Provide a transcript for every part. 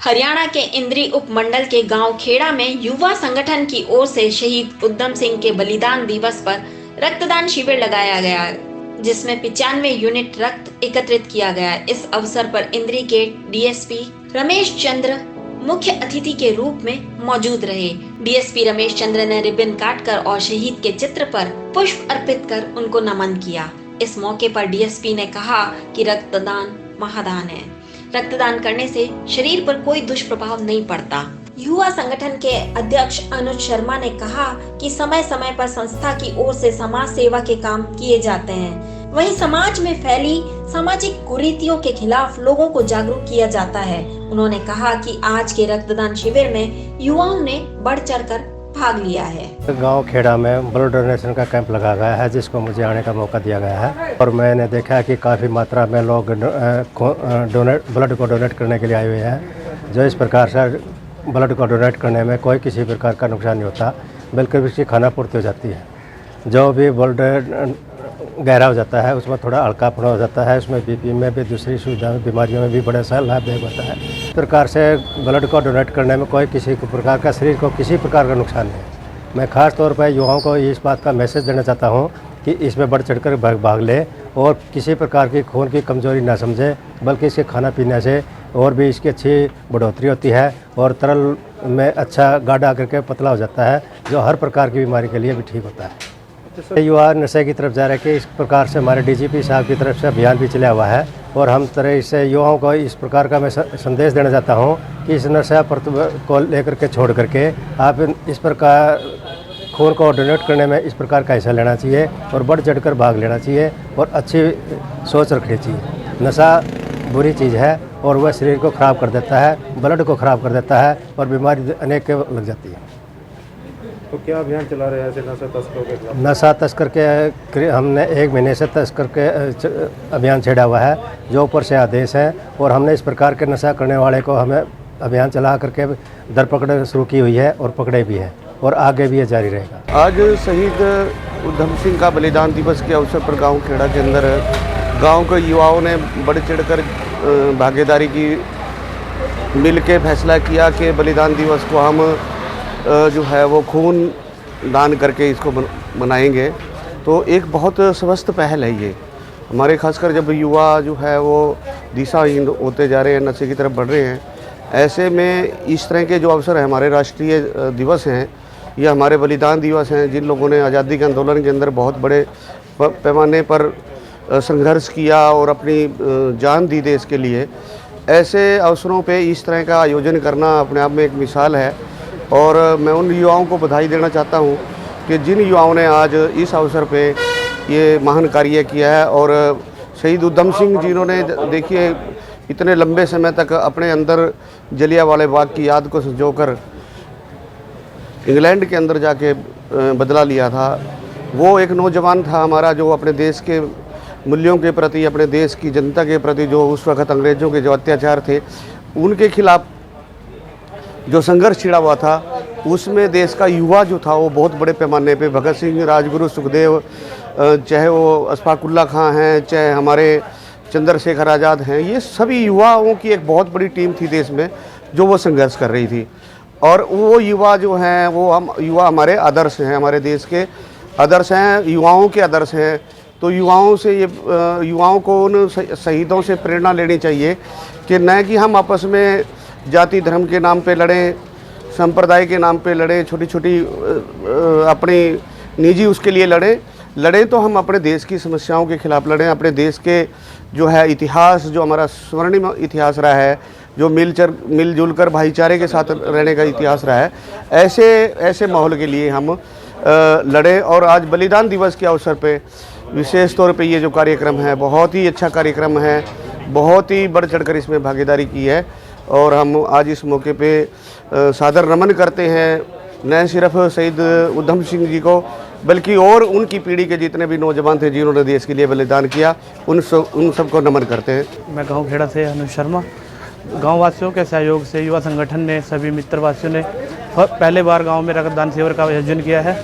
हरियाणा के इंद्री उपमंडल के गांव खेड़ा में युवा संगठन की ओर से शहीद उधम सिंह के बलिदान दिवस पर रक्तदान शिविर लगाया गया, जिसमें 95 यूनिट रक्त एकत्रित किया गया। इस अवसर पर इंद्री के डीएसपी रमेश चंद्र मुख्य अतिथि के रूप में मौजूद रहे। डीएसपी रमेश चंद्र ने रिबन काटकर और शहीद के चित्र पर पुष्प अर्पित कर उनको नमन किया। इस मौके पर डीएसपी ने कहा कि रक्तदान महादान है। रक्तदान करने से शरीर पर कोई दुष्प्रभाव नहीं पड़ता। युवा संगठन के अध्यक्ष अनुज शर्मा ने कहा कि समय समय पर संस्था की ओर से समाज सेवा के काम किए जाते हैं। वहीं समाज में फैली सामाजिक कुरीतियों के खिलाफ लोगों को जागरूक किया जाता है। उन्होंने कहा कि आज के रक्तदान शिविर में युवाओं ने बढ़ चढ़कर भाग लिया है। गांव खेड़ा में ब्लड डोनेशन का कैंप लगा गया है, जिसको मुझे आने का मौका दिया गया है और मैंने देखा कि काफ़ी मात्रा में लोग ब्लड को डोनेट करने के लिए आए हुए हैं। जो इस प्रकार से ब्लड को डोनेट करने में कोई किसी प्रकार का नुकसान नहीं होता, बल्कि उसकी खाना पूर्ति हो जाती है। जो भी ब्लड गहरा हो जाता है उसमें थोड़ा हल्कापन हो जाता है, उसमें बीपी में भी, दूसरी सुविधा बीमारियों में भी बड़ा सा लाभदायक होता है। इस प्रकार से ब्लड को डोनेट करने में कोई किसी प्रकार का शरीर को किसी प्रकार का नुकसान नहीं है। मैं ख़ास तौर पर युवाओं को इस बात का मैसेज देना चाहता हूँ कि इसमें बढ़ चढ़कर भाग ले और किसी प्रकार की खून की कमजोरी ना समझे, बल्कि इसके खाना पीने से और भी इसकी अच्छी बढ़ोतरी होती है और तरल में अच्छा गाढ़ा करके पतला हो जाता है, जो हर प्रकार की बीमारी के लिए भी ठीक होता है। युवा नशे की तरफ जा रहे कि इस प्रकार से हमारे डीजीपी साहब की तरफ से अभियान भी चला हुआ है और हम तरह इससे युवाओं को इस प्रकार का मैं संदेश देना चाहता हूँ कि इस नशा को लेकर के छोड़ करके आप इस प्रकार खून को डोनेट करने में इस प्रकार का हिस्सा लेना चाहिए और बढ़ चढ़कर भाग लेना चाहिए और अच्छी सोच रखनी चाहिए। नशा बुरी चीज़ है और वह शरीर को ख़राब कर देता है, ब्लड को ख़राब कर देता है और बीमारी अनेक लग जाती है। तो क्या अभियान चला रहे हैं ऐसे नशा तस्करों के खिलाफ? नशा तस्कर के हमने 1 महीने से तस्कर के अभियान छेड़ा हुआ है, जो ऊपर से आदेश है और हमने इस प्रकार के नशा करने वाले को हमें अभियान चला करके धरपकड़ शुरू की हुई है और पकड़े भी है और आगे भी ये जारी रहेगा। आज शहीद उधम सिंह का बलिदान दिवस के अवसर पर गांव खेड़ा के अंदर गांव के युवाओं ने बढ़ चढ़कर भागीदारी की, मिल के फैसला किया कि बलिदान दिवस को हम जो है वो खून दान करके इसको मनाएंगे। तो एक बहुत स्वस्थ पहल है ये हमारे, खासकर जब युवा जो है वो दिशाहीन होते जा रहे हैं, नशे की तरफ बढ़ रहे हैं, ऐसे में इस तरह के जो अवसर है, हमारे राष्ट्रीय दिवस हैं या हमारे बलिदान दिवस हैं, जिन लोगों ने आज़ादी के आंदोलन के अंदर बहुत बड़े पैमाने पर संघर्ष किया और अपनी जान दी देश के लिए, ऐसे अवसरों पे इस तरह का आयोजन करना अपने आप में एक मिसाल है। और मैं उन युवाओं को बधाई देना चाहता हूँ कि जिन युवाओं ने आज इस अवसर पे ये महान कार्य किया है। और शहीद उधम सिंह जिन्होंने देखिए इतने लंबे समय तक अपने अंदर जलियांवाला बाग की याद को संजोकर इंग्लैंड के अंदर जाके बदला लिया था, वो एक नौजवान था हमारा जो अपने देश के मूल्यों के प्रति, अपने देश की जनता के प्रति, जो उस वक़्त अंग्रेज़ों के जो अत्याचार थे उनके खिलाफ जो संघर्ष छिड़ा हुआ था, उसमें देश का युवा जो था वो बहुत बड़े पैमाने पे, भगत सिंह, राजगुरु, सुखदेव, चाहे वो अशफाक उल्लाह खां हैं, चाहे हमारे चंद्रशेखर आज़ाद हैं, ये सभी युवाओं की एक बहुत बड़ी टीम थी देश में जो वो संघर्ष कर रही थी। और वो युवा जो हैं वो हम युवा हमारे आदर्श हैं, हमारे देश के आदर्श हैं, युवाओं के आदर्श हैं। तो युवाओं से ये युवाओं को उन शहीदों से प्रेरणा लेनी चाहिए कि न कि हम आपस में जाति धर्म के नाम पे लड़ें, संप्रदाय के नाम पे लड़ें, छोटी छोटी अपनी निजी उसके लिए लड़ें तो हम अपने देश की समस्याओं के खिलाफ लड़ें, अपने देश के जो है इतिहास, जो हमारा स्वर्णिम इतिहास रहा है, जो मिलजुल कर भाईचारे के साथ रहने का इतिहास रहा है, ऐसे माहौल के लिए हम लड़ें। और आज बलिदान दिवस के अवसर पे विशेष तौर पे ये जो कार्यक्रम है बहुत ही अच्छा कार्यक्रम है, बहुत ही बढ़ चढ़कर इसमें भागीदारी की है और हम आज इस मौके पे सादर नमन करते हैं न सिर्फ शहीद उधम सिंह जी को, बल्कि और उनकी पीढ़ी के जितने भी नौजवान थे जिन्होंने देश के लिए बलिदान किया, उन सबको नमन करते हैं। मैं गांव खेड़ा से अनुज शर्मा। गांव वासियों के सहयोग से युवा संगठन ने, सभी मित्रवासियों ने पहले बार गांव में रक्तदान शिविर का आयोजन किया है।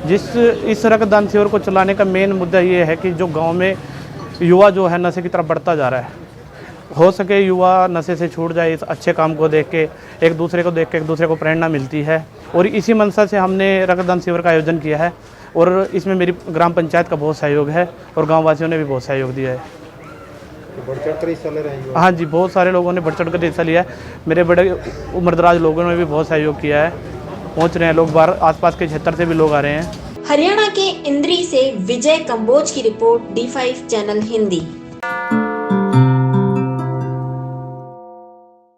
इस रक्तदान शिविर को चलाने का मेन मुद्दा ये है कि जो गाँव में युवा जो है नशे की तरफ बढ़ता जा रहा है हो सके युवा नशे से छूट जाए, इस अच्छे काम को देख के एक दूसरे को देख के एक दूसरे को प्रेरणा मिलती है। और इसी मंशा से हमने रक्तदान शिविर का आयोजन किया है और इसमें मेरी ग्राम पंचायत का बहुत सहयोग है और गाँव वासियों ने भी बहुत सहयोग दिया है। बढ़ चढ़ कर हिस्सा ले रहे हैं युवा? हाँ जी, बहुत सारे लोगों ने बढ़ चढ़ कर हिस्सा लिया है। मेरे बड़े उम्रदराज लोगों ने भी बहुत सहयोग किया है। पहुँच रहे हैं लोग, बाहर आसपास के क्षेत्र से भी लोग आ रहे हैं। हरियाणा के इंद्री से विजय कंबोज की रिपोर्ट, D5 चैनल हिंदी।